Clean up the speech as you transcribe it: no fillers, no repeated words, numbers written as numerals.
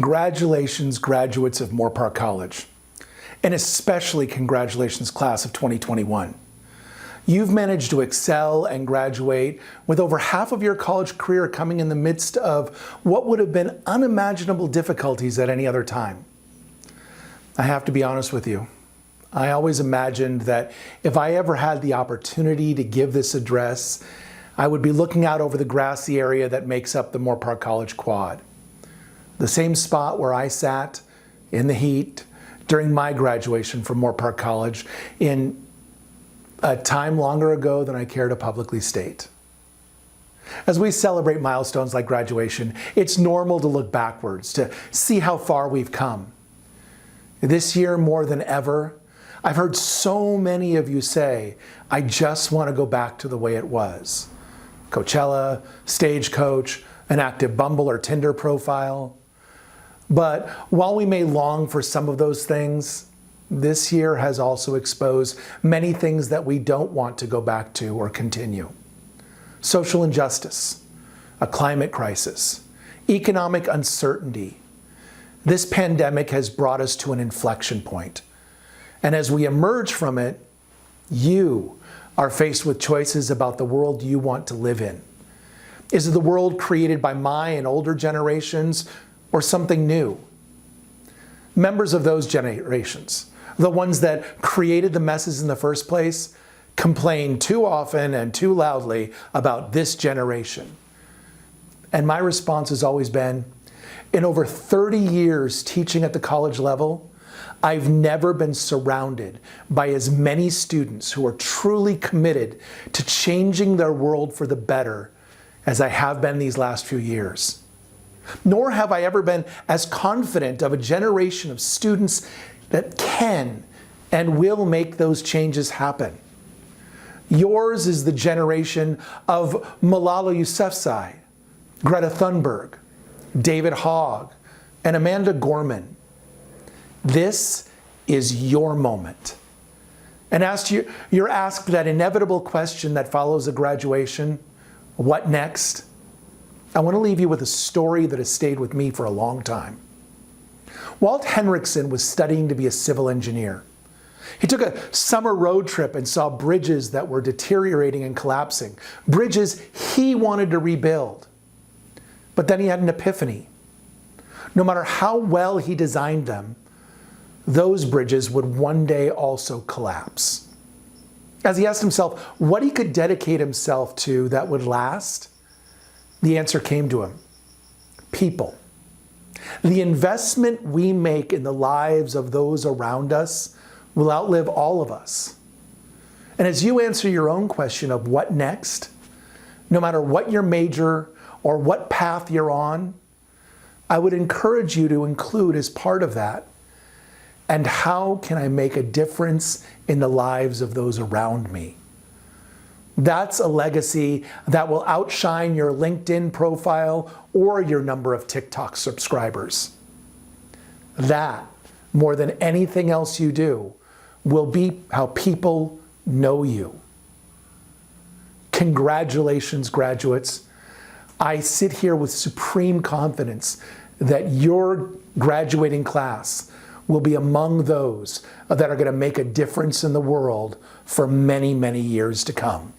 Congratulations, graduates of Moorpark College, and especially congratulations, class of 2021. You've managed to excel and graduate with over half of your college career coming in the midst of what would have been unimaginable difficulties at any other time. I have to be honest with you. I always imagined that if I ever had the opportunity to give this address, I would be looking out over the grassy area that makes up the Moorpark College quad. The same spot where I sat in the heat during my graduation from Moorpark College in a time longer ago than I care to publicly state. As we celebrate milestones like graduation, it's normal to look backwards, to see how far we've come. This year, more than ever, I've heard so many of you say, I just want to go back to the way it was. Coachella, Stagecoach, an active Bumble or Tinder profile. But while we may long for some of those things, this year has also exposed many things that we don't want to go back to or continue. Social injustice, a climate crisis, economic uncertainty. This pandemic has brought us to an inflection point. And as we emerge from it, you are faced with choices about the world you want to live in. Is it the world created by my and older generations, or something new? Members of those generations, the ones that created the messes in the first place, complain too often and too loudly about this generation. And my response has always been, in over 30 years teaching at the college level, I've never been surrounded by as many students who are truly committed to changing their world for the better as I have been these last few years. Nor have I ever been as confident of a generation of students that can and will make those changes happen. Yours is the generation of Malala Yousafzai, Greta Thunberg, David Hogg, and Amanda Gorman. This is your moment. And you're asked that inevitable question that follows a graduation, what next? I want to leave you with a story that has stayed with me for a long time. Walt Henrichsen was studying to be a civil engineer. He took a summer road trip and saw bridges that were deteriorating and collapsing, bridges he wanted to rebuild. But then he had an epiphany. No matter how well he designed them, those bridges would one day also collapse. As he asked himself what he could dedicate himself to that would last, the answer came to him: people. The investment we make in the lives of those around us will outlive all of us. And as you answer your own question of what next, no matter what your major or what path you're on, I would encourage you to include as part of that, and how can I make a difference in the lives of those around me? That's a legacy that will outshine your LinkedIn profile or your number of TikTok subscribers. That, more than anything else you do, will be how people know you. Congratulations, graduates. I sit here with supreme confidence that your graduating class will be among those that are going to make a difference in the world for many, many years to come.